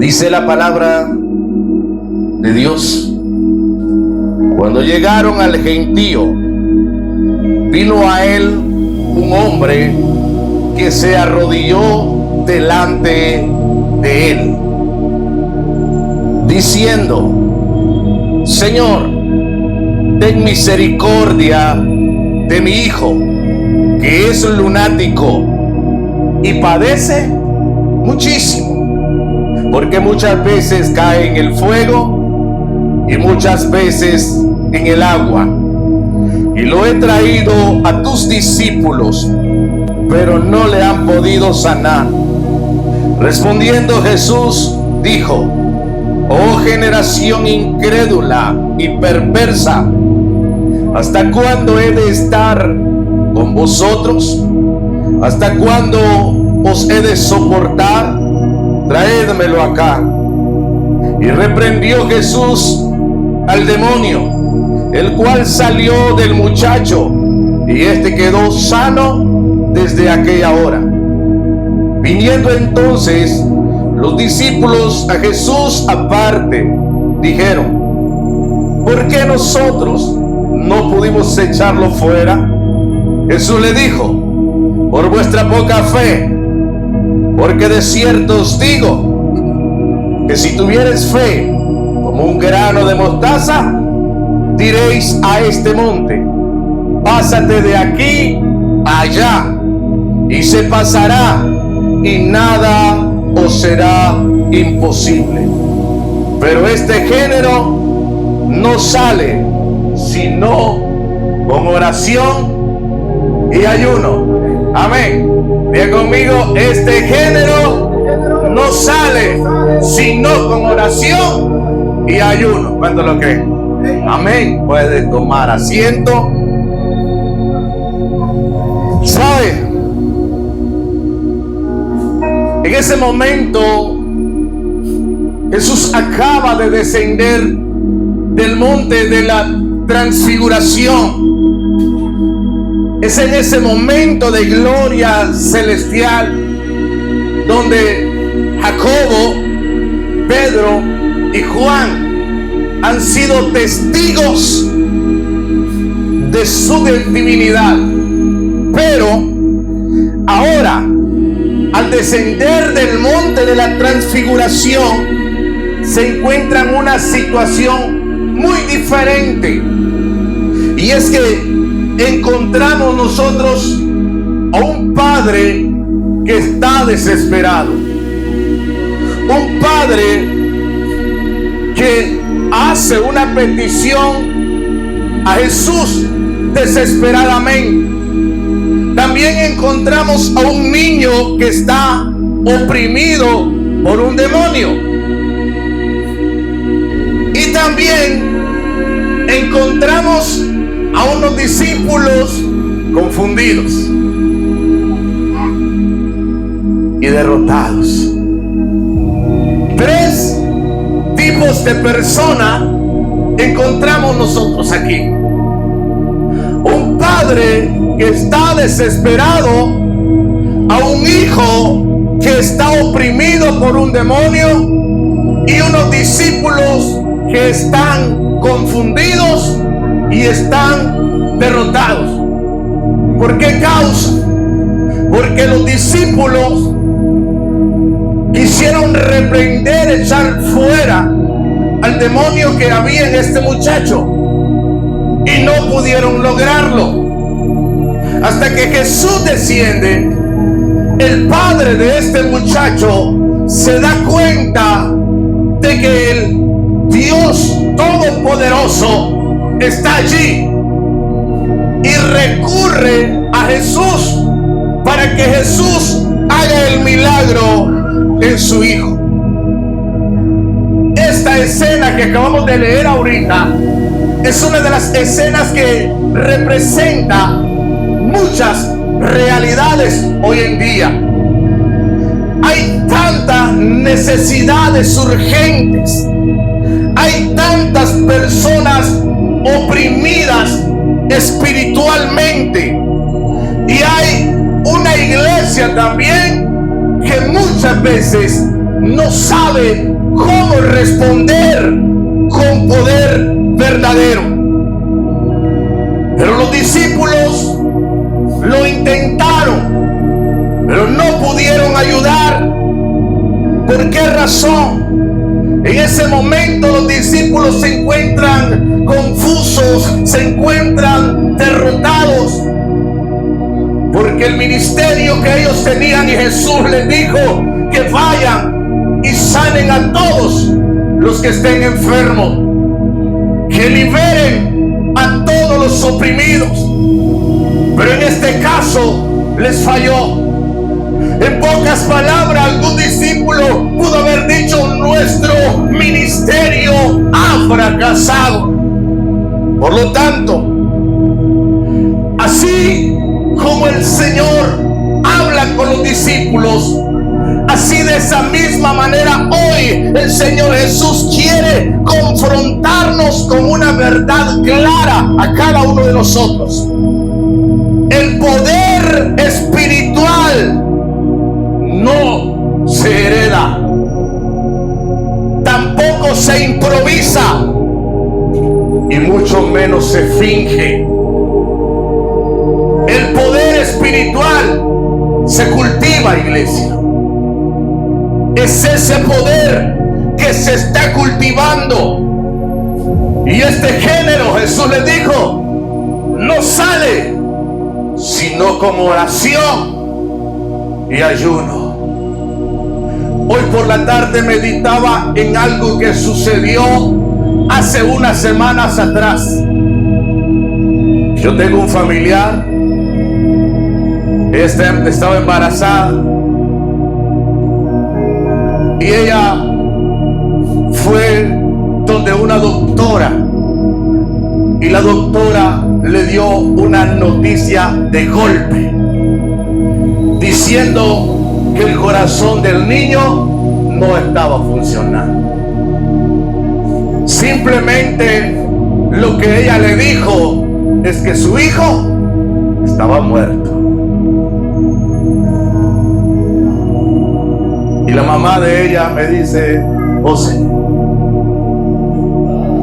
Dice la palabra de Dios: cuando llegaron al gentío, vino a él un hombre que se arrodilló delante de él, diciendo: Señor, ten misericordia de mi hijo, que es lunático y padece muchísimo, porque muchas veces cae en el fuego y muchas veces en el agua. Y lo he traído a tus discípulos, pero no le han podido sanar. Respondiendo Jesús dijo: oh generación incrédula y perversa, ¿hasta cuándo he de estar con vosotros? ¿Hasta cuándo os he de soportar? Traédmelo acá. Y reprendió Jesús al demonio, el cual salió del muchacho, y éste quedó sano desde aquella hora. Viniendo entonces los discípulos a Jesús aparte, dijeron: ¿por qué nosotros no pudimos echarlo fuera? Jesús le dijo: por vuestra poca fe, porque de cierto os digo que si tuviereis fe como un grano de mostaza, diréis a este monte: pásate de aquí a allá, y se pasará, y nada os será imposible. Pero este género no sale sino con oración y ayuno. Amén. Diga conmigo: este género no sale sino con oración y ayuno. ¿Cuánto lo creen? Amén. Puede tomar asiento. ¿Sabe? En ese momento Jesús acaba de descender del monte de la transfiguración. Es en ese momento de gloria celestial donde Jacobo, Pedro y Juan han sido testigos de su divinidad. Pero ahora, al descender del monte de la transfiguración, se encuentra en una situación muy diferente. Y es que encontramos nosotros a un padre que está desesperado. Un padre que hace una petición a Jesús desesperadamente. También encontramos a un niño que está oprimido por un demonio. Y también encontramos a unos discípulos confundidos y derrotados. Tres tipos de personas encontramos nosotros aquí. Un padre que está desesperado, a un hijo que está oprimido por un demonio, y unos discípulos que están confundidos y están derrotados. ¿Por qué causa? Porque los discípulos quisieron reprender, echar fuera al demonio que había en este muchacho, y no pudieron lograrlo. Hasta que Jesús desciende, el padre de este muchacho se da cuenta de que el Dios Todopoderoso está allí, y recurre a Jesús para que Jesús haga el milagro en su hijo. Esta escena que acabamos de leer ahorita es una de las escenas que representa muchas realidades hoy en día. Hay tantas necesidades urgentes, hay tantas personas oprimidas espiritualmente, y hay una iglesia también que muchas veces no sabe cómo responder con poder verdadero. Pero los discípulos lo intentaron, pero no pudieron ayudar. ¿Por qué razón? En ese momento los discípulos se encuentran confusos, se encuentran derrotados, porque el ministerio que ellos tenían, y Jesús les dijo que vayan y sanen a todos los que estén enfermos, que liberen a todos los oprimidos. Pero en este caso les falló. En pocas palabras, algún discípulo pudo haber dicho: nuestro ministerio ha fracasado. Por lo tanto, así como el Señor habla con los discípulos, así de esa misma manera hoy el Señor Jesús quiere confrontarnos con una verdad clara a cada uno de nosotros. El poder espiritual no se hereda, tampoco se improvisa y mucho menos se finge. El poder espiritual se cultiva, iglesia. Es ese poder que se está cultivando. Y este género, Jesús les dijo, no sale sino como oración y ayuno. Hoy por la tarde meditaba en algo que sucedió hace unas semanas atrás. Yo tengo un familiar, estaba embarazada y ella fue donde una doctora y la doctora le dio una noticia de golpe diciendo que el corazón del niño no estaba funcionando. Simplemente lo que ella le dijo es que su hijo estaba muerto. Y la mamá de ella me dice: José,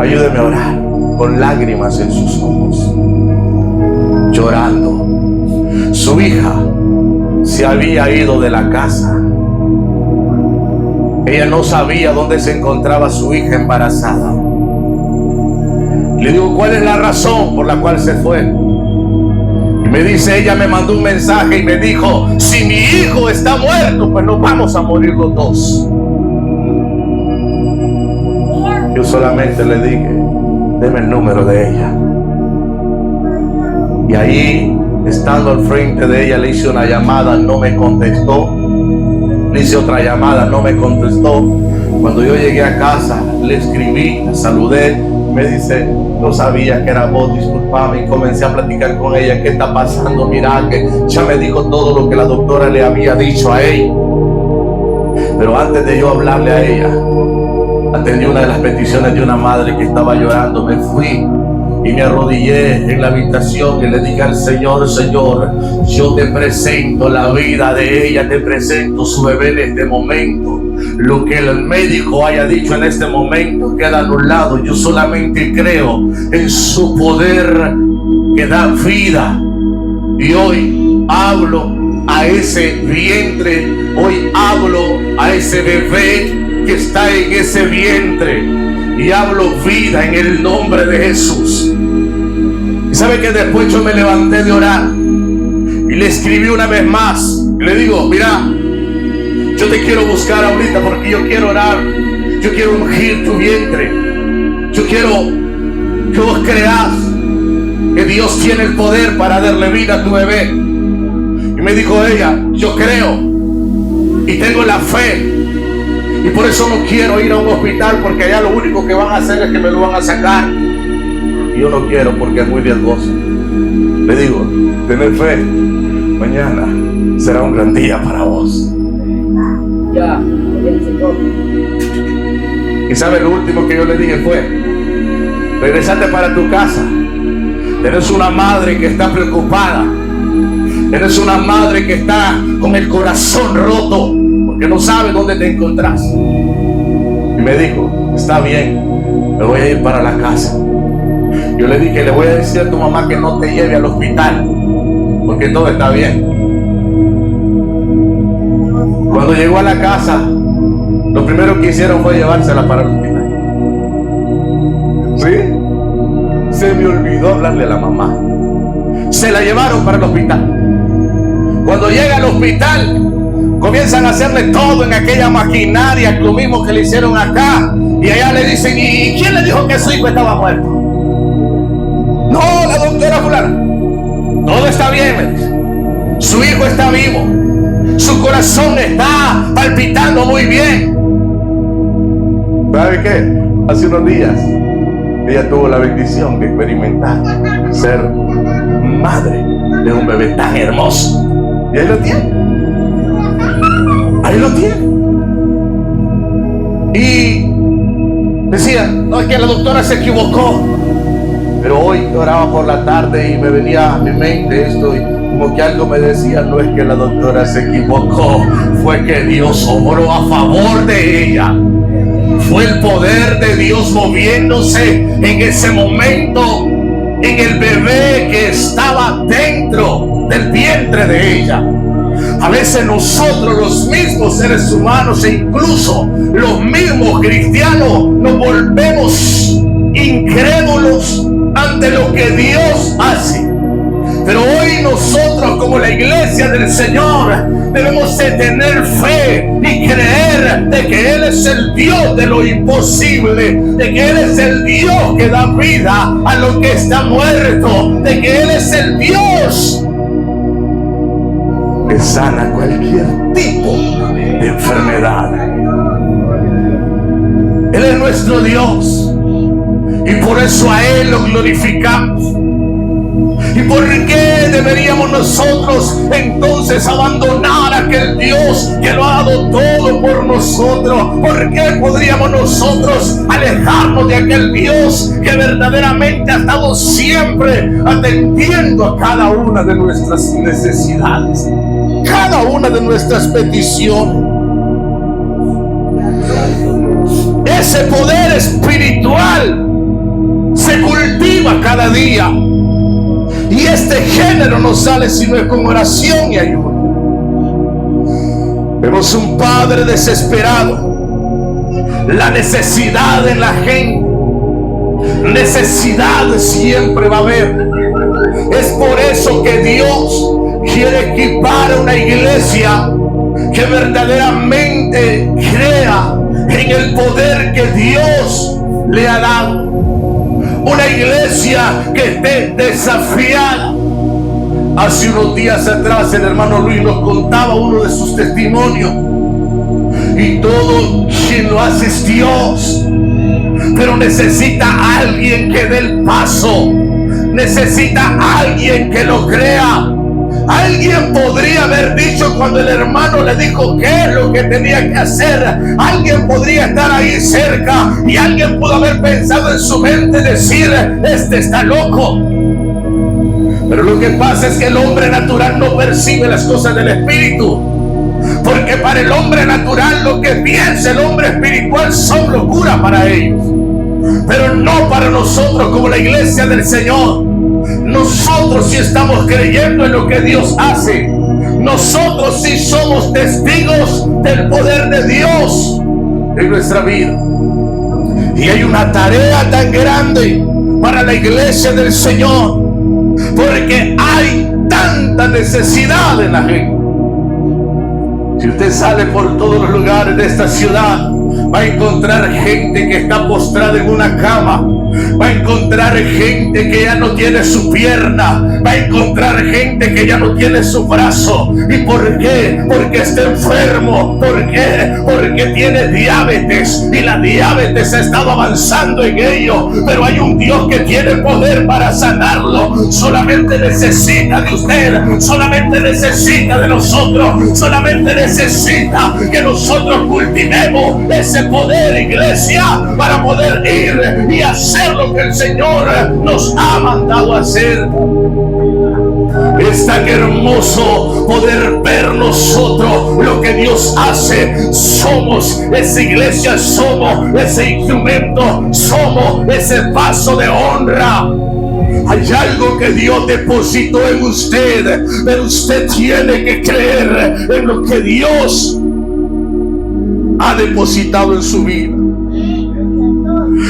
ayúdeme a orar, con lágrimas en sus ojos, llorando. Su hija se había ido de la casa. Ella no sabía dónde se encontraba su hija embarazada. Le digo: ¿cuál es la razón por la cual se fue? Y me dice: ella me mandó un mensaje y me dijo: si mi hijo está muerto, pues nos vamos a morir los dos. Yo solamente le dije: deme el número de ella. Y ahí, estando al frente de ella, le hice una llamada, no me contestó. Le hice otra llamada, no me contestó. Cuando yo llegué a casa, le escribí, la saludé. Me dice: no sabía que era vos, disculpame. Y comencé a platicar con ella: ¿qué está pasando? Mira que ya me dijo todo lo que la doctora le había dicho a ella. Pero antes de yo hablarle a ella, atendí una de las peticiones de una madre que estaba llorando. Me fui y me arrodillé en la habitación y le dije al Señor: Señor, yo te presento la vida de ella, te presento su bebé en este momento. Lo que el médico haya dicho en este momento queda anulado. Yo solamente creo en su poder que da vida. Y hoy hablo a ese vientre, hoy hablo a ese bebé que está en ese vientre, y hablo vida en el nombre de Jesús. Y sabe que después yo me levanté de orar y le escribí una vez más y le digo: mira, yo te quiero buscar ahorita porque yo quiero orar, yo quiero ungir tu vientre, yo quiero que vos creas que Dios tiene el poder para darle vida a tu bebé. Y me dijo ella: yo creo y tengo la fe, y por eso no quiero ir a un hospital, porque allá lo único que van a hacer es que me lo van a sacar, y yo no quiero porque es muy riesgoso. Le digo: tened fe, mañana será un gran día para vos. Ya, y sabe, lo último que yo le dije fue: regresate para tu casa. Eres una madre que está preocupada, eres una madre que está con el corazón roto, porque no sabe dónde te encontrás. Y me dijo, está bien, me voy a ir para la casa. Yo le dije, le voy a decir a tu mamá que no te lleve al hospital, porque todo está bien. Cuando llegó a la casa, lo primero que hicieron fue llevársela para el hospital. ¿Sí? Se me olvidó hablarle a la mamá. Se la llevaron para el hospital. Cuando llega al hospital, comienzan a hacerle todo en aquella maquinaria, lo mismo que le hicieron acá. Y allá le dicen, ¿y quién le dijo que su hijo estaba muerto? No, la doctora fulana. Todo está bien, me dice. Su hijo está vivo. Su corazón está palpitando muy bien. ¿Sabe qué? Hace unos días ella tuvo la bendición de experimentar ser madre de un bebé tan hermoso. Y ahí lo tiene. Ahí lo tiene. Y decía, no, es que la doctora se equivocó. Pero hoy oraba por la tarde y me venía a mi mente esto, y como que algo me decía, no es que la doctora se equivocó, fue que Dios obró a favor de ella. Fue el poder de Dios moviéndose en ese momento en el bebé que estaba dentro del vientre de ella. A veces nosotros, los mismos seres humanos e incluso los mismos cristianos, nos volvemos incrédulos ante lo que Dios hace. Pero hoy nosotros, como la iglesia del Señor, debemos de tener fe y creer de que Él es el Dios de lo imposible, de que Él es el Dios que da vida a lo que está muerto, de que Él es el Dios que sana cualquier tipo de enfermedad. Él es nuestro Dios y por eso a Él lo glorificamos. ¿Y por qué deberíamos nosotros entonces abandonar a aquel Dios que lo ha dado todo por nosotros? ¿Por qué podríamos nosotros alejarnos de aquel Dios que verdaderamente ha estado siempre atendiendo a cada una de nuestras necesidades, cada una de nuestras peticiones? Ese poder espiritual se cultiva cada día. Y este género no sale sino con oración y ayuno. Vemos un Padre desesperado. La necesidad en la gente. Necesidad siempre va a haber. Es por eso que Dios quiere equipar a una iglesia que verdaderamente crea en el poder que Dios le ha dado. Una iglesia que esté desafiada. Hace unos días atrás el hermano Luis nos contaba uno de sus testimonios. Y todo quien lo hace es Dios. Pero necesita a alguien que dé el paso. Necesita a alguien que lo crea. Alguien podría haber dicho cuando el hermano le dijo qué es lo que tenía que hacer. Alguien podría estar ahí cerca y alguien pudo haber pensado en su mente decir, este está loco. Pero lo que pasa es que el hombre natural no percibe las cosas del espíritu. Porque para el hombre natural lo que piensa el hombre espiritual son locura para ellos. Pero no para nosotros como la iglesia del Señor. Nosotros sí estamos creyendo en lo que Dios hace. Nosotros sí somos testigos del poder de Dios en nuestra vida. Y hay una tarea tan grande para la iglesia del Señor, porque hay tanta necesidad en la gente. Si usted sale por todos los lugares de esta ciudad, va a encontrar gente que está postrada en una cama. Va a encontrar gente que ya no tiene su pierna. Va a encontrar gente que ya no tiene su brazo. ¿Y por qué? Porque está enfermo. ¿Por qué? Porque tiene diabetes. Y la diabetes ha estado avanzando en ello. Pero hay un Dios que tiene poder para sanarlo. Solamente necesita de usted. Solamente necesita de nosotros. Solamente necesita que nosotros cultivemos ese poder, iglesia, para poder ir y hacer lo que el Señor nos ha mandado a hacer. Es tan hermoso poder ver nosotros lo que Dios hace. Somos esa iglesia, somos ese instrumento, somos ese vaso de honra. Hay algo que Dios depositó en usted, pero usted tiene que creer en lo que Dios ha depositado en su vida.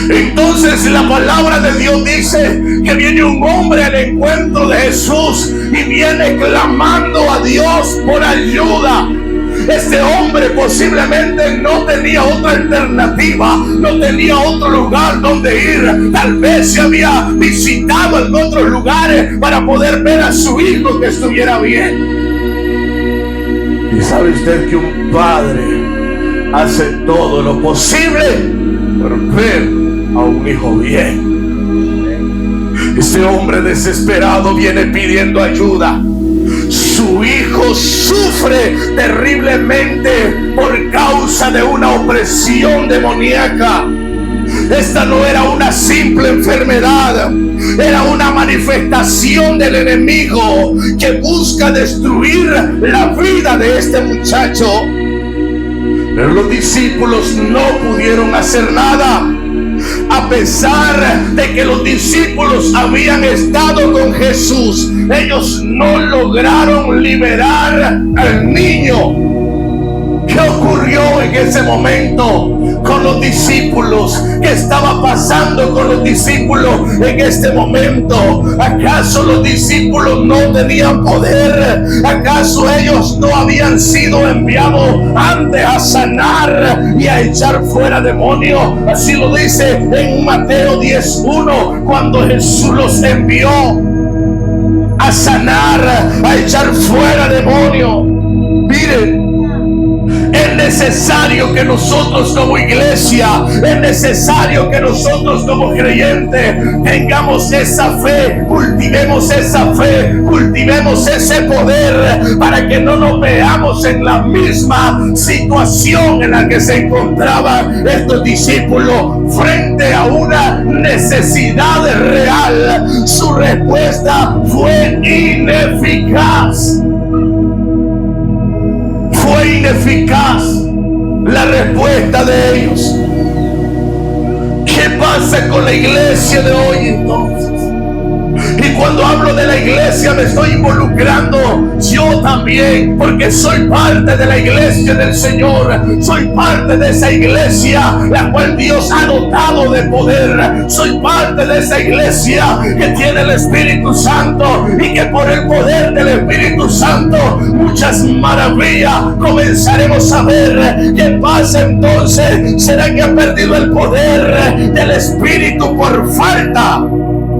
Entonces la palabra de Dios dice que viene un hombre al encuentro de Jesús y viene clamando a Dios por ayuda. Este hombre posiblemente no tenía otra alternativa, no tenía otro lugar donde ir. Tal vez se había visitado en otros lugares para poder ver a su hijo que estuviera bien. Y sabe usted que un padre hace todo lo posible por ver a un hijo bien. Este hombre desesperado viene pidiendo ayuda. Su hijo sufre terriblemente por causa de una opresión demoníaca. Esta no era una simple enfermedad, era una manifestación del enemigo que busca destruir la vida de este muchacho. Pero los discípulos no pudieron hacer nada. A pesar de que los discípulos habían estado con Jesús, ellos no lograron liberar al niño. ¿Qué ocurrió en ese momento con los discípulos? ¿Qué estaba pasando con los discípulos en este momento? ¿Acaso los discípulos no tenían poder? ¿Acaso ellos no habían sido enviados antes a sanar y a echar fuera demonios? Así lo dice en Mateo 10:1, cuando Jesús los envió a sanar, a echar fuera demonios. Miren, es necesario que nosotros como iglesia, es necesario que nosotros como creyentes tengamos esa fe, cultivemos ese poder para que no nos veamos en la misma situación en la que se encontraban estos discípulos frente a una necesidad real. Su respuesta fue ineficaz. Fue ineficaz la respuesta de ellos. ¿Qué pasa con la iglesia de hoy entonces? Y cuando hablo de la iglesia me estoy involucrando yo también, porque soy parte de la iglesia del Señor. Soy parte de esa iglesia la cual Dios ha dotado de poder. Soy parte de esa iglesia que tiene el Espíritu Santo y que por el poder del Espíritu Santo muchas maravillas comenzaremos a ver. ¿Qué pasa entonces? ¿Será que ha perdido el poder del Espíritu por falta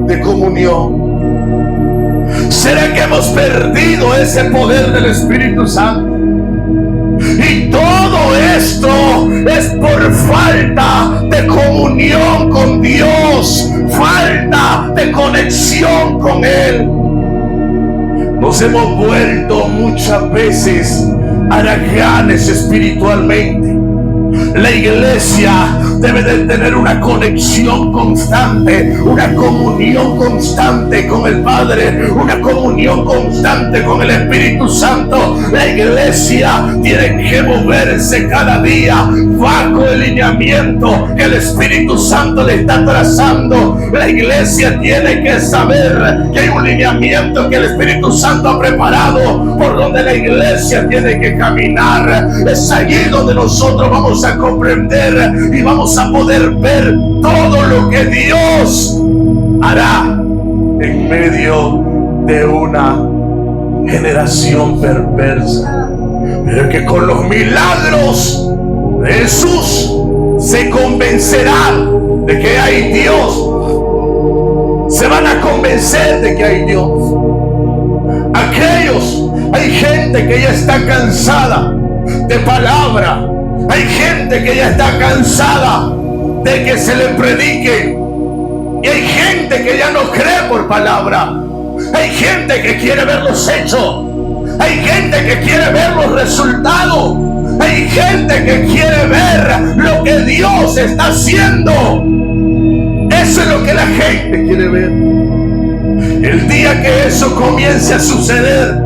de comunión? ¿Será que hemos perdido ese poder del Espíritu Santo? Y todo esto es por falta de comunión con Dios, falta de conexión con Él. Nos hemos vuelto muchas veces haraganes espiritualmente. La iglesia debe de tener una conexión constante, una comunión constante con el Padre, una comunión constante con el Espíritu Santo. La iglesia tiene que moverse cada día bajo el lineamiento que el Espíritu Santo le está trazando. La iglesia tiene que saber que hay un lineamiento que el Espíritu Santo ha preparado por donde la iglesia tiene que caminar. Es allí donde nosotros vamos a comprender y vamos a poder ver todo lo que Dios hará en medio de una generación perversa, pero que con los milagros de Jesús se convencerán de que hay Dios. Se van a convencer de que hay Dios. Hay gente que ya está cansada de palabra. Hay gente que ya está cansada de que se le predique. Y hay gente que ya no cree por palabra. Hay gente que quiere ver los hechos. Hay gente que quiere ver los resultados. Hay gente que quiere ver lo que Dios está haciendo. Eso es lo que la gente quiere ver. El día que eso comience a suceder,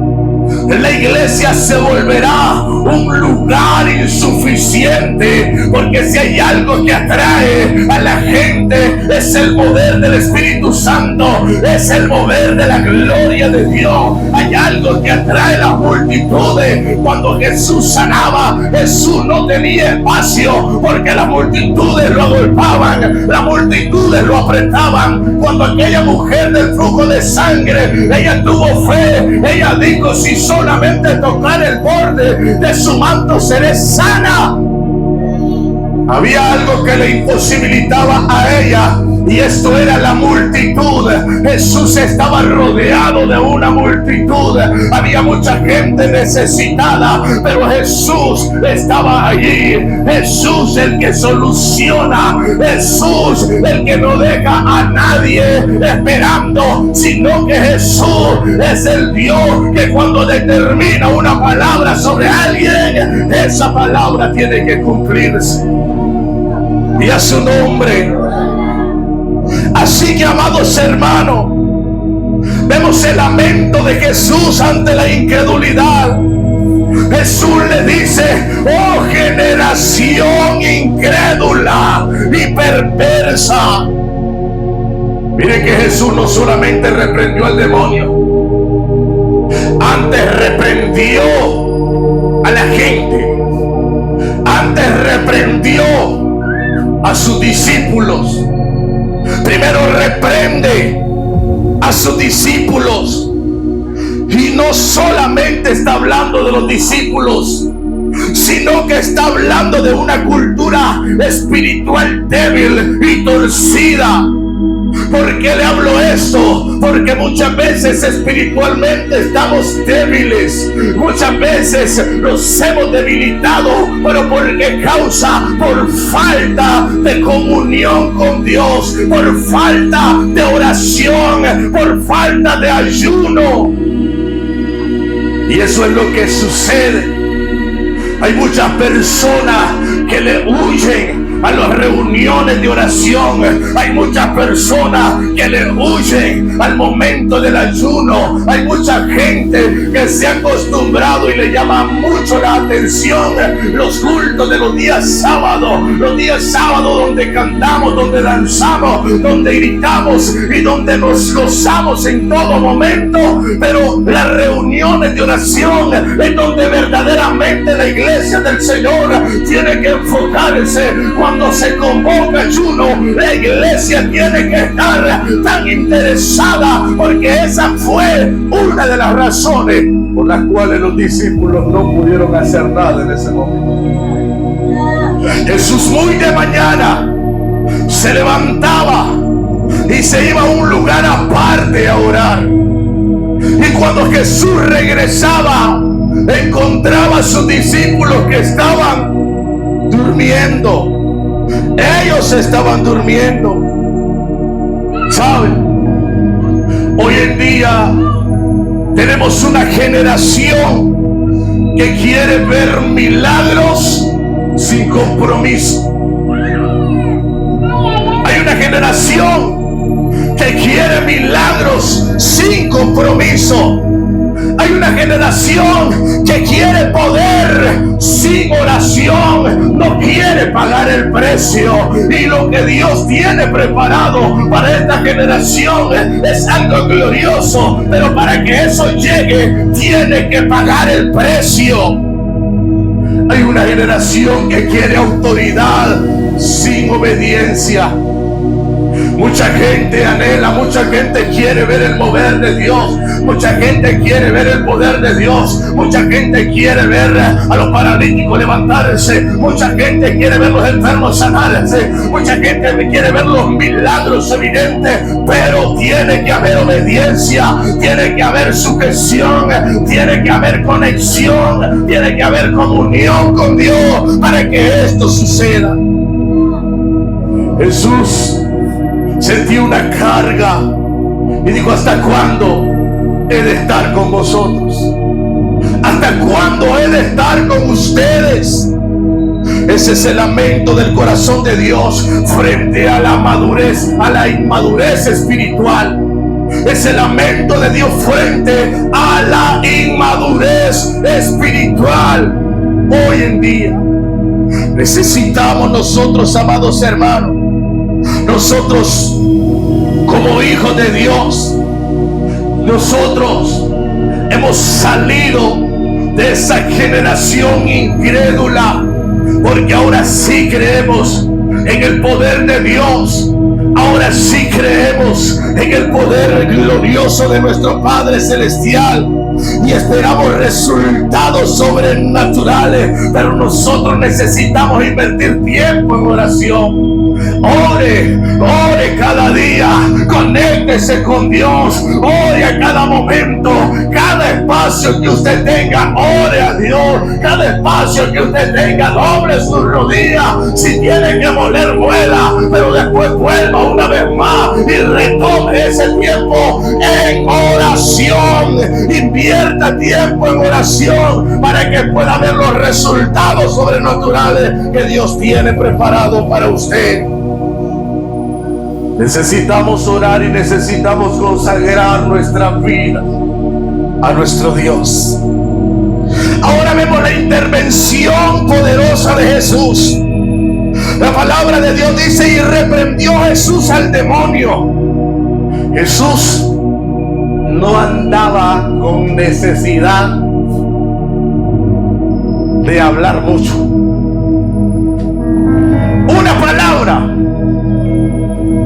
la iglesia se volverá un lugar insuficiente, porque si hay algo que atrae a la gente es el mover del Espíritu Santo, es el mover de la gloria de Dios. Hay algo que atrae a las multitudes. Cuando Jesús sanaba, Jesús no tenía espacio, porque las multitudes lo agolpaban, las multitudes lo apretaban. Cuando aquella mujer del flujo de sangre, ella tuvo fe, ella dijo: si solamente tocar el borde de su manto seré sana. Había algo que le imposibilitaba a ella, y esto era la multitud. Jesús estaba rodeado de una multitud. Había mucha gente necesitada, pero Jesús estaba allí. Jesús, el que soluciona. Jesús, el que no deja a nadie esperando, sino que Jesús es el Dios que cuando determina una palabra sobre alguien, esa palabra tiene que cumplirse. Y a su nombre. Así que, amados hermanos, vemos el lamento de Jesús ante la incredulidad. Jesús le dice: oh generación incrédula y perversa. Miren que Jesús no solamente reprendió al demonio, antes reprendió a la gente, antes reprendió a sus discípulos. Primero reprende a sus discípulos, y no solamente está hablando de los discípulos, sino que está hablando de una cultura espiritual débil y torcida. ¿Por qué le hablo esto? Porque muchas veces espiritualmente estamos débiles, muchas veces nos hemos debilitado, pero ¿por qué causa? Por falta de comunión con Dios, por falta de oración, por falta de ayuno. Y eso es lo que sucede. Hay muchas personas que le huyen a las reuniones de oración. Hay muchas personas que le huyen al momento del ayuno. Hay mucha gente que se ha acostumbrado y le llama mucho la atención los cultos de los días sábados donde cantamos, donde danzamos, donde gritamos y donde nos gozamos en todo momento. Pero las reuniones de oración es donde verdaderamente la iglesia del Señor tiene que enfocarse. Cuando se convoca ayuno, la iglesia tiene que estar tan interesada, porque esa fue una de las razones por las cuales los discípulos no pudieron hacer nada en ese momento. Jesús muy de mañana se levantaba y se iba a un lugar aparte a orar. Y cuando Jesús regresaba, encontraba a sus discípulos que estaban durmiendo. Ellos estaban durmiendo. ¿Saben? Hoy en día tenemos una generación que quiere ver milagros sin compromiso. Hay una generación que quiere milagros sin compromiso. Hay una generación que quiere poder sin oración, no quiere pagar el precio. Y lo que Dios tiene preparado para esta generación es algo glorioso, pero para que eso llegue, tiene que pagar el precio. Hay una generación que quiere autoridad sin obediencia. Mucha gente anhela, mucha gente quiere ver el mover de Dios, mucha gente quiere ver el poder de Dios, mucha gente quiere ver a los paralíticos levantarse, mucha gente quiere ver los enfermos sanarse, mucha gente quiere ver los milagros evidentes, pero tiene que haber obediencia, tiene que haber sujeción, tiene que haber conexión, tiene que haber comunión con Dios para que esto suceda. Jesús sentí una carga y dijo: ¿hasta cuándo he de estar con vosotros? ¿Hasta cuándo he de estar con ustedes? Ese es el lamento del corazón de Dios frente a la madurez, a la inmadurez espiritual. ese lamento de Dios frente a la inmadurez espiritual. Hoy en día necesitamos nosotros, amados hermanos, nosotros como hijos de Dios, nosotros hemos salido de esa generación incrédula, porque ahora sí creemos en el poder de Dios. Ahora sí creemos en el poder glorioso de nuestro Padre Celestial y esperamos resultados sobrenaturales, pero nosotros necesitamos invertir tiempo en oración. Ore cada día, conéctese con Dios, ore a cada momento, cada espacio que usted tenga, ore a Dios, cada espacio que usted tenga, doble sus rodillas, si tiene que moler, muela, pero después vuelva una vez más y retome ese tiempo en oración. Invierta tiempo en oración para que pueda ver los resultados sobrenaturales que Dios tiene preparado para usted. Necesitamos orar y necesitamos consagrar nuestra vida a nuestro Dios. Ahora vemos la intervención poderosa de Jesús. La palabra de Dios dice: y reprendió Jesús al demonio. Jesús no andaba con necesidad de hablar mucho. Una palabra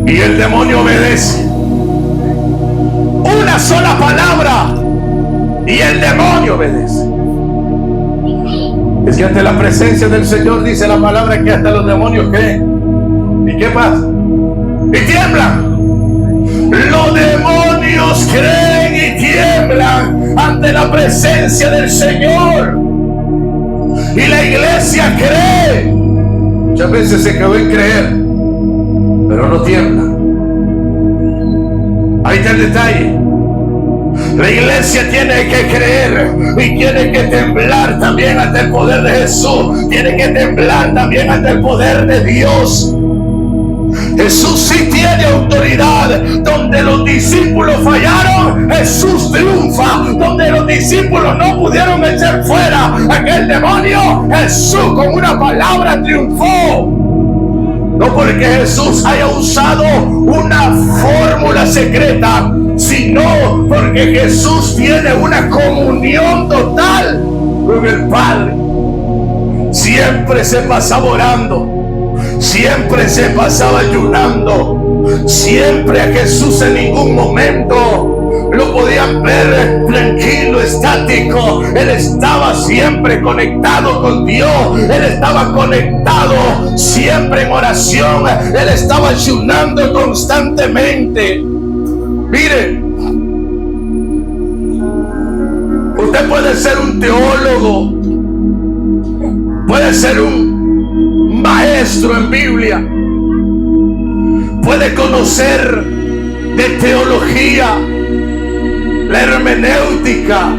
y el demonio obedece. Una sola palabra y el demonio obedece. Es que ante la presencia del Señor dice la palabra que hasta los demonios creen. ¿Y qué pasa? Y tiemblan. Los demonios creen y tiemblan ante la presencia del Señor. Y la iglesia cree. Muchas veces se quedó en creer, pero no tiembla. Ahí está el detalle. La iglesia tiene que creer y tiene que temblar también ante el poder de Jesús. Tiene que temblar también ante el poder de Dios. Jesús sí tiene autoridad. Donde los discípulos fallaron, Jesús triunfa. Donde los discípulos no pudieron echar fuera aquel demonio, Jesús con una palabra triunfó. No porque Jesús haya usado una fórmula secreta, sino porque Jesús tiene una comunión total con el Padre. Siempre se pasaba orando, siempre se pasaba ayunando, siempre a Jesús en ningún momento lo podían ver tranquilo, estático. Él estaba siempre conectado con Dios. Él estaba conectado siempre en oración. Él estaba ayunando constantemente. Mire, usted puede ser un teólogo, puede ser un maestro en Biblia, puede conocer de teología, la hermenéutica,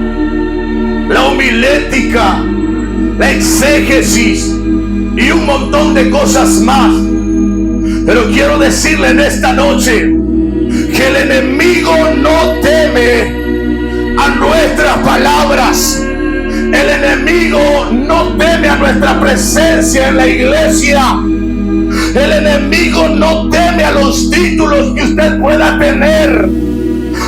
la homilética, la exégesis y un montón de cosas más. Pero quiero decirle en esta noche que el enemigo no teme a nuestras palabras. El enemigo no teme a nuestra presencia en la iglesia. El enemigo no teme a los títulos que usted pueda tener.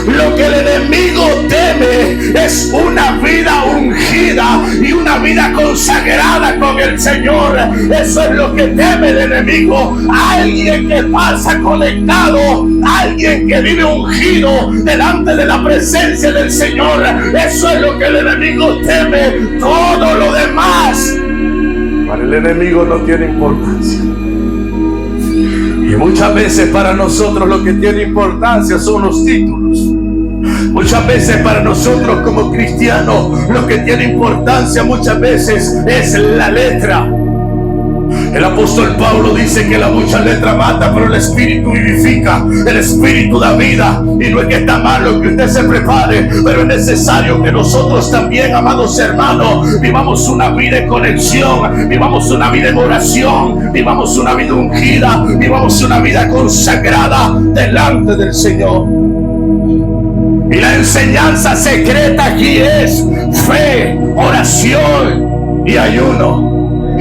Lo que el enemigo teme es una vida ungida y una vida consagrada con el Señor. Eso es lo que teme el enemigo. Alguien que pasa conectado, alguien que vive ungido delante de la presencia del Señor. Eso es lo que el enemigo teme. Todo lo demás para el enemigo no tiene importancia. Y muchas veces para nosotros lo que tiene importancia son los títulos. Muchas veces para nosotros como cristianos lo que tiene importancia muchas veces es la letra. El apóstol Pablo dice que la mucha letra mata, pero el espíritu vivifica. El espíritu da vida. Y no es que está malo que usted se prepare, pero es necesario que nosotros también, amados hermanos, vivamos una vida de conexión, vivamos una vida en oración, vivamos una vida ungida, vivamos una vida consagrada delante del Señor. Y la enseñanza secreta aquí es fe, oración y ayuno.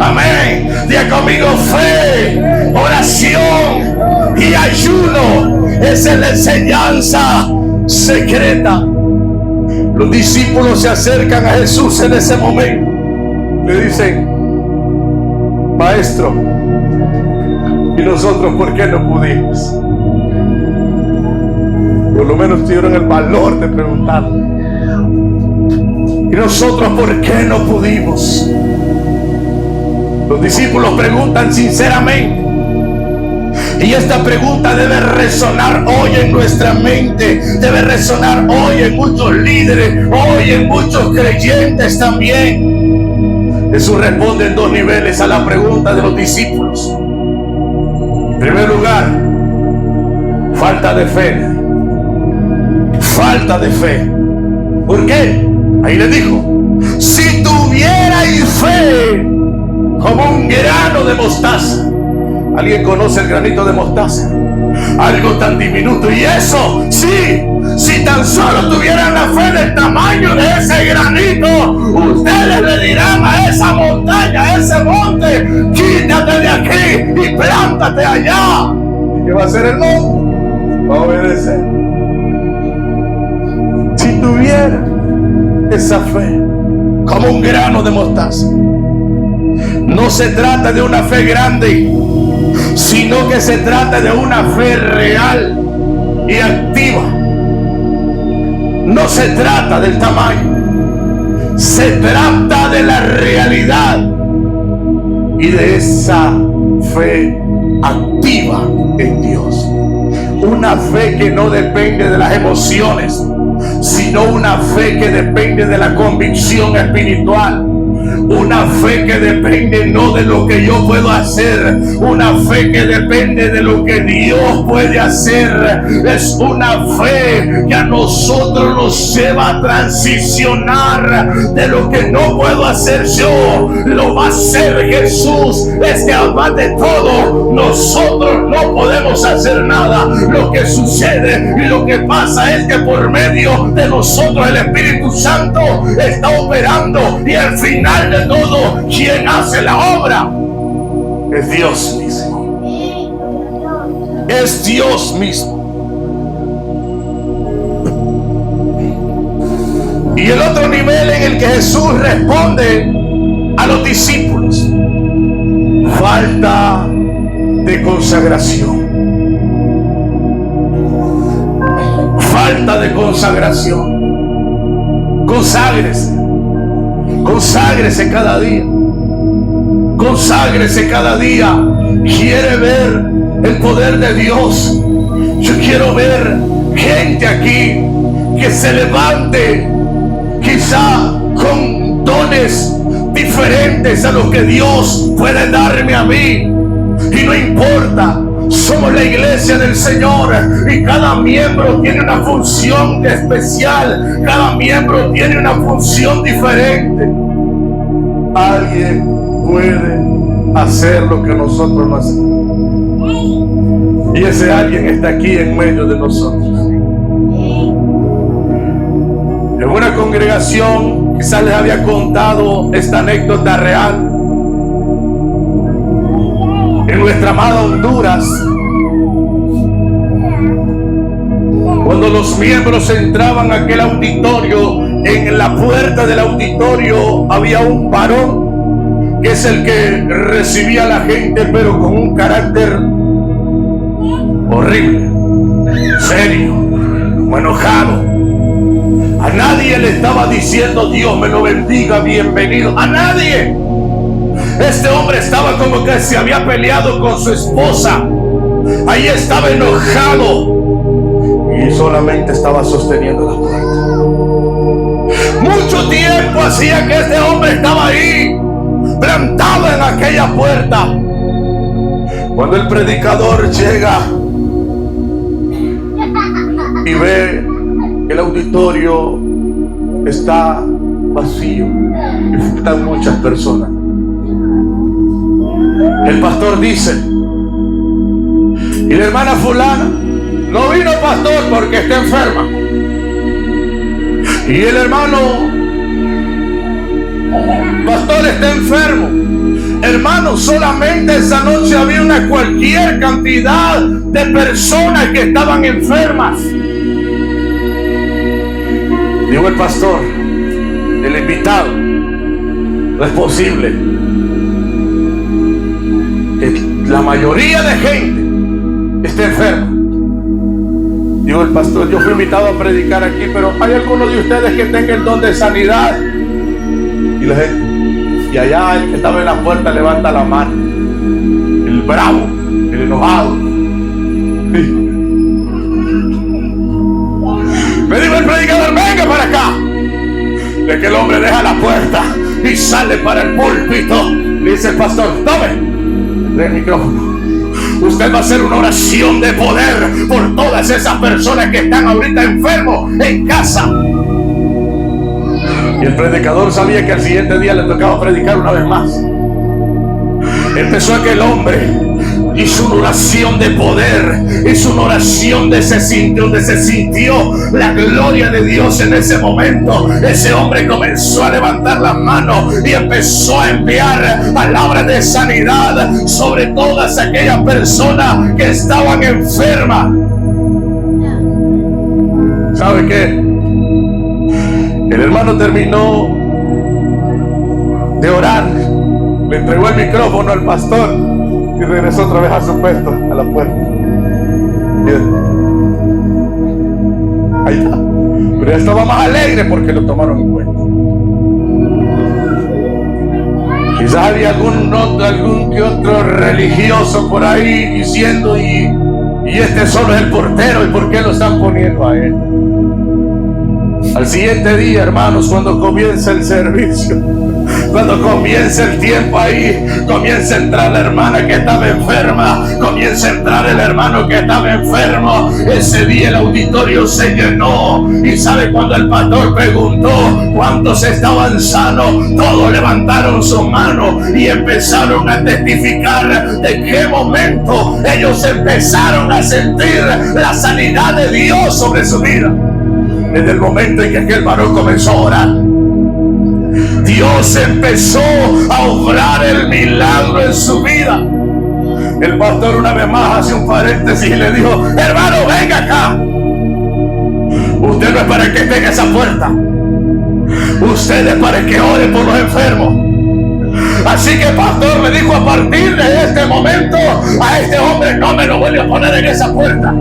Amén. Diga conmigo: fe, oración y ayuno. Esa es la enseñanza secreta. Los discípulos se acercan a Jesús en ese momento. Le dicen: Maestro, ¿y nosotros por qué no pudimos? Por lo menos tuvieron el valor de preguntar. ¿Y nosotros por qué no pudimos? Los discípulos preguntan sinceramente. Y esta pregunta debe resonar hoy en nuestra mente. Debe resonar hoy en muchos líderes, hoy en muchos creyentes también. Jesús responde en dos niveles a la pregunta de los discípulos. En primer lugar, falta de fe. Falta de fe. ¿Por qué? Ahí le dijo: si tuvierais fe como un grano de mostaza. ¿Alguien conoce el granito de mostaza? Algo tan diminuto. Y eso, sí, si tan solo tuvieran la fe del tamaño de ese granito, ustedes le dirán a esa montaña, a ese monte: quítate de aquí y plántate allá. ¿Y qué va a hacer el monte? Va a obedecer. Si tuviera esa fe como un grano de mostaza. No se trata de una fe grande, sino que se trata de una fe real y activa. No se trata del tamaño, se trata de la realidad y de esa fe activa en Dios. Una fe que no depende de las emociones, sino una fe que depende de la convicción espiritual. Una fe que depende no de lo que yo puedo hacer, una fe que depende de lo que Dios puede hacer. Es una fe que a nosotros nos lleva a transicionar de lo que no puedo hacer yo, lo va a hacer Jesús. Es que además de todo, nosotros no podemos hacer nada. Lo que sucede y lo que pasa es que por medio de nosotros el Espíritu Santo está operando, y al final de todo, quien hace la obra es Dios mismo. Es Dios mismo. Y el otro nivel en el que Jesús responde a los discípulos: falta de consagración. Falta de consagración. Conságrese. Conságrese cada día. Conságrese cada día. ¿Quiere ver el poder de Dios? Yo quiero ver gente aquí que se levante, quizá con dones diferentes a los que Dios puede darme a mí. Y no importa, somos la iglesia del Señor y cada miembro tiene una función especial. Cada miembro tiene una función diferente. Alguien puede hacer lo que nosotros no hacemos, y ese alguien está aquí en medio de nosotros. En una congregación quizás les había contado esta anécdota real. En nuestra amada Honduras, cuando los miembros entraban a aquel auditorio, en la puerta del auditorio había un varón que es el que recibía a la gente, pero con un carácter horrible, serio, como enojado. A nadie le estaba diciendo: Dios me lo bendiga, bienvenido. A nadie. Este hombre estaba como que se había peleado con su esposa. Ahí estaba enojado y solamente estaba sosteniendo la puerta. Mucho tiempo hacía que este hombre estaba ahí, plantado en aquella puerta. Cuando el predicador llega y ve que el auditorio está vacío y faltan muchas personas, el pastor dice: y la hermana fulana no vino, pastor, porque está enferma. Y el hermano pastor está enfermo. Hermano, solamente esa noche había una cualquier cantidad de personas que estaban enfermas. Dijo el pastor, el invitado, no es posible. La mayoría de gente está enferma. Dijo el pastor, yo fui invitado a predicar aquí, pero hay algunos de ustedes que tengan el don de sanidad. Y la gente, y allá el que estaba en la puerta levanta la mano, el bravo, el enojado. Sí. Me dijo el predicador, venga para acá. De que el hombre deja la puerta y sale para el púlpito. Le dice el pastor, tome el micrófono. Usted va a hacer una oración de poder por todas esas personas que están ahorita enfermos en casa. Y el predicador sabía que al siguiente día le tocaba predicar una vez más. Empezó aquel hombre, hizo una oración de poder, hizo una oración donde se sintió la gloria de Dios en ese momento. Ese hombre comenzó a levantar las manos y empezó a enviar palabras de sanidad sobre todas aquellas personas que estaban enfermas. ¿Sabe qué? El hermano terminó de orar, le entregó el micrófono al pastor y regresó otra vez a su puesto, a la puerta. Bien. Ahí está. Pero él estaba más alegre porque lo tomaron en cuenta. Quizás había algún que otro religioso por ahí diciendo, y este solo es el portero, ¿y por qué lo están poniendo a él? Al siguiente día, hermanos, cuando comienza el servicio, cuando comienza el tiempo ahí, comienza a entrar la hermana que estaba enferma, comienza a entrar el hermano que estaba enfermo. Ese día el auditorio se llenó. Y sabe, cuando el pastor preguntó cuántos estaban sanos, todos levantaron sus manos y empezaron a testificar de qué momento ellos empezaron a sentir la sanidad de Dios sobre su vida. Desde el momento en que aquel varón comenzó a orar, Dios empezó a obrar el milagro en su vida. El pastor una vez más hace un paréntesis y le dijo, hermano, venga acá. Usted no es para que esté en esa puerta. Usted es para que ore por los enfermos. Así que el pastor me dijo, a partir de este momento, a este hombre no me lo vuelve a poner en esa puerta.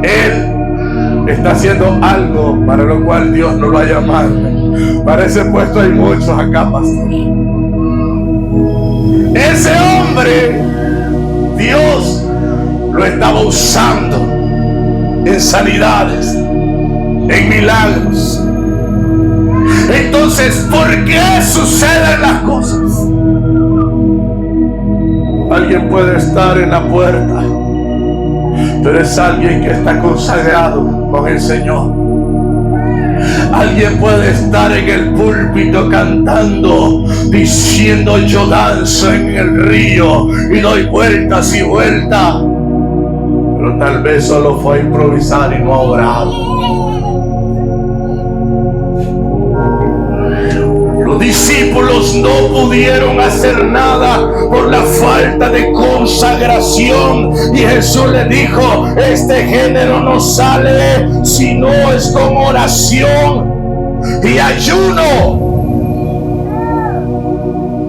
Él está haciendo algo para lo cual Dios no lo ha llamado. Para ese puesto hay muchos acá, pastor. Ese hombre, Dios lo estaba usando en sanidades, en milagros. Entonces, ¿por qué suceden las cosas? Alguien puede estar en la puerta, pero es alguien que está consagrado con el Señor. Alguien puede estar en el púlpito cantando, diciendo, yo danzo en el río y doy vueltas y vueltas, pero tal vez solo fue a improvisar y no ha orado. Los discípulos no pudieron hacer nada por la falta de consagración. Y Jesús le dijo, este género no sale si no es con oración y ayuno.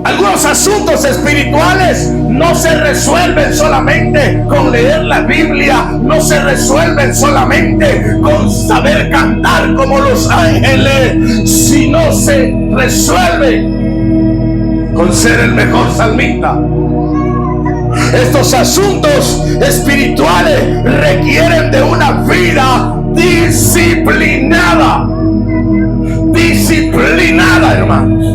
Algunos asuntos espirituales no se resuelven solamente con leer la Biblia, no se resuelven solamente con saber cantar como los ángeles, sino se resuelve con ser el mejor salmista. Estos asuntos espirituales requieren de una vida disciplinada. Disciplinada, hermanos.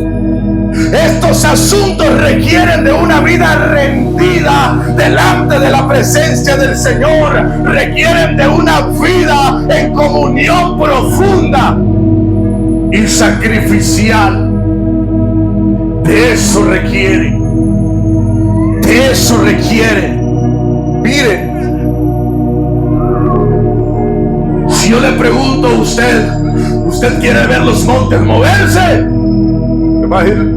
Estos asuntos requieren de una vida rendida delante de la presencia del Señor. Requieren de una vida en comunión profunda y sacrificial. De eso requiere. De eso requiere. Mire, Si yo le pregunto a ¿usted quiere ver los montes moverse? Imagínate.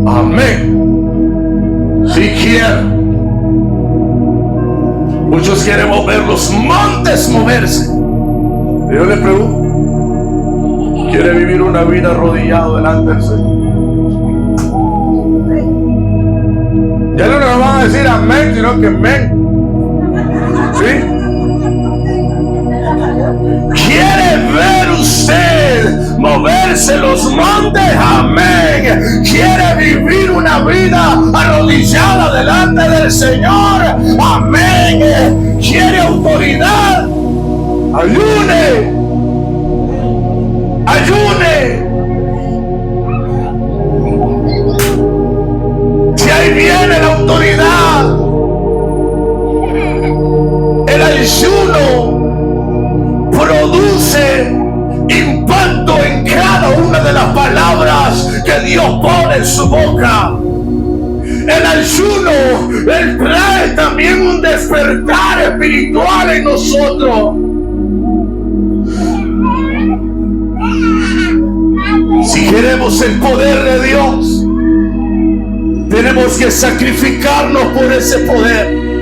Amén. Si quiero. Muchos quieren ver los montes moverse. Yo le pregunto, ¿quiere vivir una vida arrodillado delante del Señor? Ya no nos van a decir amén, sino que amén. ¿Sí? ¿Quiere ver usted moverse los montes? Amén. ¿Quiere vivir una vida arrodillada delante del Señor? Amén. ¿Quiere autoridad? Ayune. Ayune. Si ahí viene la autoridad. El ayuno produce impacto en cada una de las palabras que Dios pone en su boca. El ayuno, Él trae también un despertar espiritual en nosotros. Si queremos el poder de Dios, tenemos que sacrificarnos por ese poder.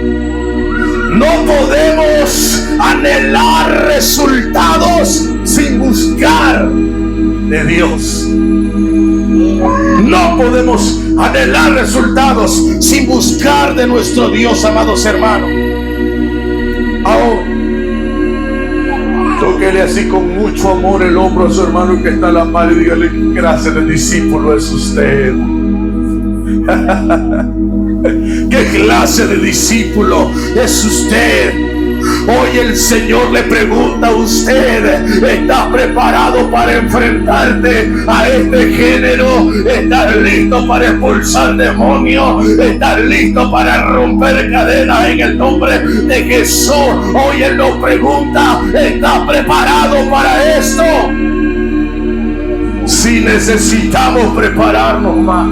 No podemos anhelar resultados sin buscar de Dios. No podemos anhelar resultados sin buscar de nuestro Dios, amados hermanos. Ahora, tóquele así con mucho amor el hombro a su hermano que está a la par y dígale: ¿qué clase de discípulo es usted? ¿Qué clase de discípulo es usted? Hoy el Señor le pregunta a usted: ¿estás preparado para enfrentarte a este género? ¿Estás listo para expulsar demonios? ¿Estás listo para romper cadenas en el nombre de Jesús? Hoy Él nos pregunta: ¿estás preparado para esto? Si necesitamos prepararnos más,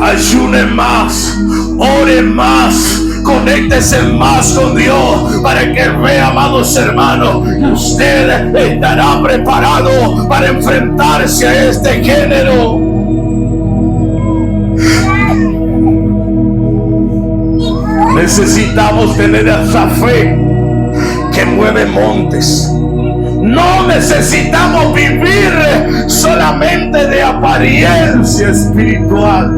ayune más, ore más, conéctese más con Dios para que vea, amados hermanos, que usted estará preparado para enfrentarse a este género. Necesitamos tener esa fe que mueve montes. No necesitamos vivir solamente de apariencia espiritual.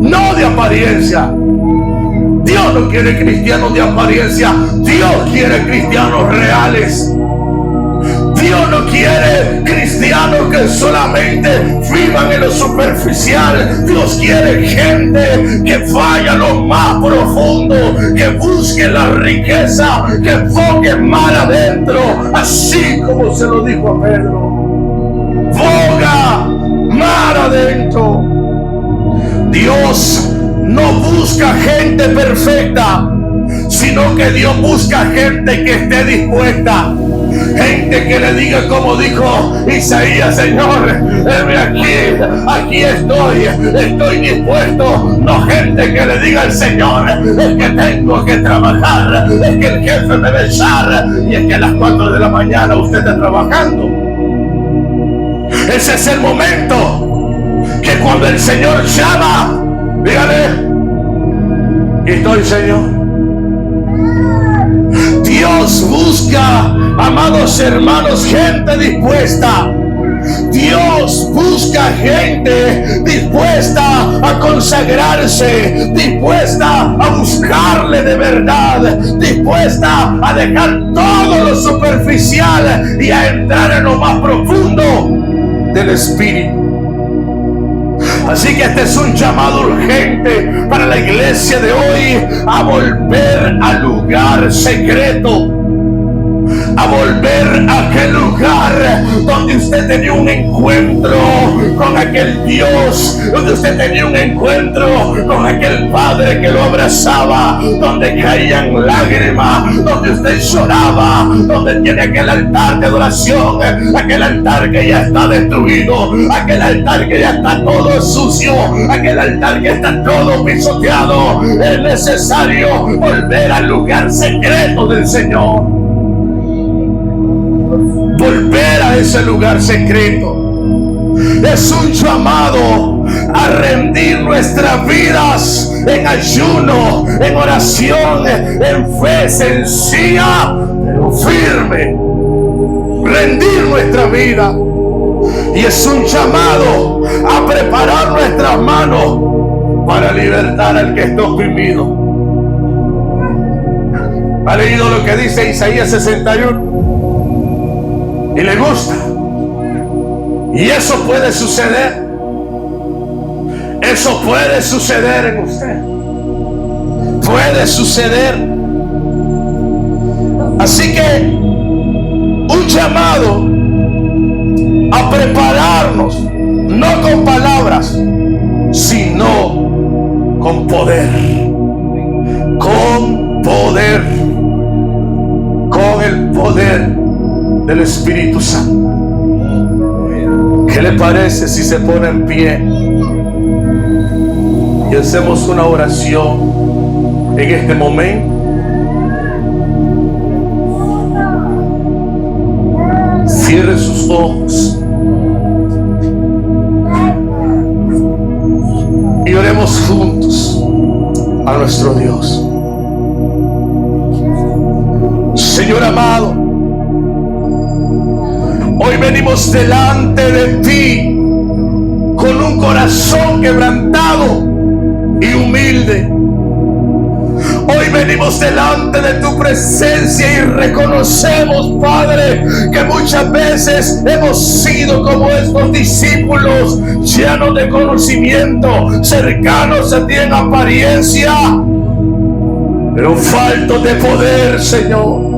No de apariencia. Dios no quiere cristianos de apariencia. Dios quiere cristianos reales. Dios no quiere cristianos que solamente vivan en lo superficial. Dios quiere gente que vaya a lo más profundo, que busque la riqueza, que enfoque mar adentro, así como se lo dijo a Pedro. Boga mar adentro. Dios no busca gente perfecta, sino que Dios busca gente que esté dispuesta. Gente que le diga como dijo Isaías: Señor, aquí estoy dispuesto. No gente que le diga al Señor: es que tengo que trabajar, es que el jefe me va a echar, y es que a las 4 de la mañana usted está trabajando. Ese es el momento que cuando el Señor llama, dígale: aquí estoy, Señor. Dios busca, amados hermanos, gente dispuesta. Dios busca gente dispuesta a consagrarse, dispuesta a buscarle de verdad, dispuesta a dejar todo lo superficial y a entrar en lo más profundo del Espíritu. Así que este es un llamado urgente para la iglesia de hoy a volver al lugar secreto, a volver a aquel lugar donde usted tenía un encuentro con aquel Dios, donde usted tenía un encuentro con aquel Padre que lo abrazaba, donde caían lágrimas, donde usted lloraba, donde tiene aquel altar de adoración, aquel altar que ya está destruido, aquel altar que ya está todo sucio, aquel altar que está todo pisoteado. Es necesario volver al lugar secreto del Señor. ese lugar secreto. Es un llamado a rendir nuestras vidas en ayuno, en oración, en fe sencilla pero firme. Rendir nuestra vida. Y es un llamado a preparar nuestras manos para libertar al que está oprimido. ¿Ha leído lo que dice Isaías 61? Y le gusta. Y eso puede suceder. Eso puede suceder en usted. Puede suceder. Así que un llamado a prepararnos, no con palabras, sino con poder. Con poder. Con el poder del Espíritu Santo. ¿Qué le parece si se pone en pie y hacemos una oración en este momento? Cierre sus ojos y oremos juntos a nuestro Dios. Señor amado, hoy venimos delante de ti con un corazón quebrantado y humilde. Hoy venimos delante de tu presencia y reconocemos, Padre, que muchas veces hemos sido como estos discípulos, llenos de conocimiento, cercanos a ti en apariencia, pero faltos de poder, Señor.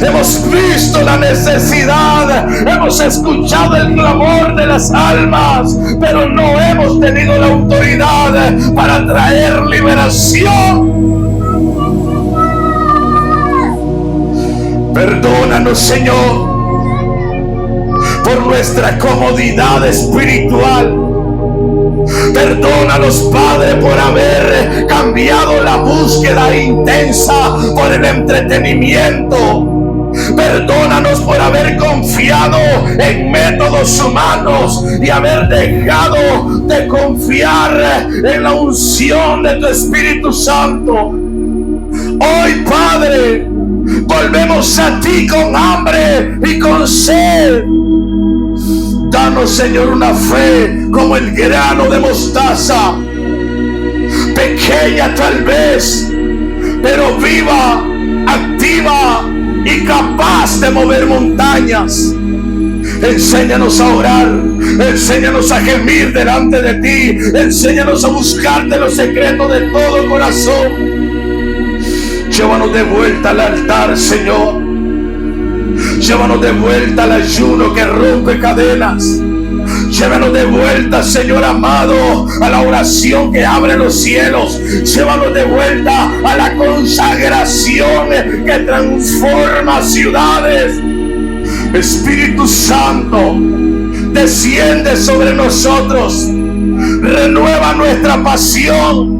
Hemos visto la necesidad, hemos escuchado el clamor de las almas, pero no hemos tenido la autoridad para traer liberación. Perdónanos, Señor, por nuestra comodidad espiritual. Perdónanos, Padre, por haber cambiado la búsqueda intensa por el entretenimiento. Perdónanos por haber confiado en métodos humanos y haber dejado de confiar en la unción de tu Espíritu Santo. Hoy, Padre, volvemos a ti con hambre y con sed. Danos, Señor, una fe como el grano de mostaza, pequeña tal vez, pero viva, activa y capaz de mover montañas. Enséñanos a orar, enséñanos a gemir delante de ti, enséñanos a buscarte los secretos de todo corazón. Llévanos de vuelta al altar, Señor. Llévanos de vuelta al ayuno que rompe cadenas. Llévanos de vuelta, Señor amado, a la oración que abre los cielos. Llévanos de vuelta a la consagración que transforma ciudades. Espíritu Santo, desciende sobre nosotros. Renueva nuestra pasión.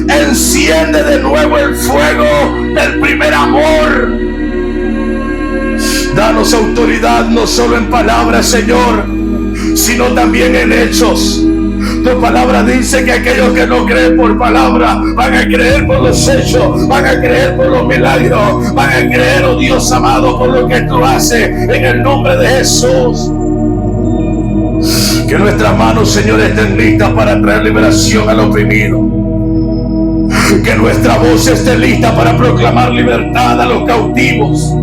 Enciende de nuevo el fuego del primer amor. Danos autoridad no solo en palabras, Señor, sino también en hechos. Tu palabra dice que aquellos que no creen por palabra van a creer por los hechos, van a creer por los milagros, van a creer, oh Dios amado, por lo que tú haces en el nombre de Jesús. Que nuestras manos, Señor, estén listas para traer liberación al oprimido. Que nuestra voz esté lista para proclamar libertad a los cautivos.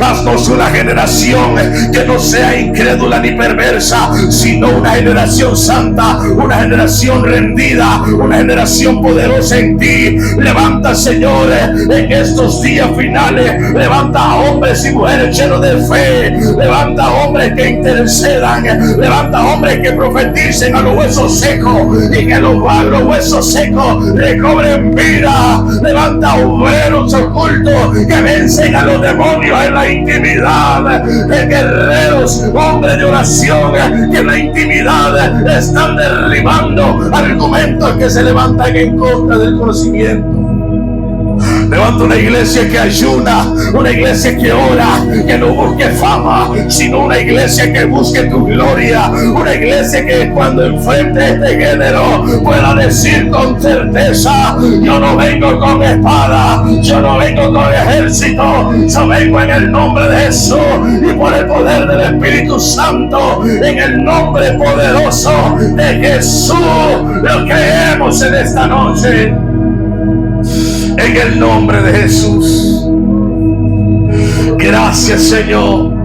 Haznos una generación que no sea incrédula ni perversa, sino una generación santa, una generación rendida, una generación poderosa en ti. Levanta, Señor, en estos días finales, levanta a hombres y mujeres llenos de fe, levanta a hombres que intercedan, levanta a hombres que profeticen a los huesos secos y que los huesos secos recobren vida. Levanta obreros ocultos que vencen a los demonios en la intimidad, guerreros, hombres de oración que en la intimidad están derribando argumentos que se levantan en contra del conocimiento. Levanta una iglesia que ayuna, una iglesia que ora, que no busque fama, sino una iglesia que busque tu gloria, una iglesia que cuando enfrente este género pueda decir con certeza: yo no vengo con espada, yo no vengo con ejército, yo vengo en el nombre de Jesús y por el poder del Espíritu Santo, en el nombre poderoso de Jesús. Lo creemos en esta noche, en el nombre de Jesús. Gracias, Señor.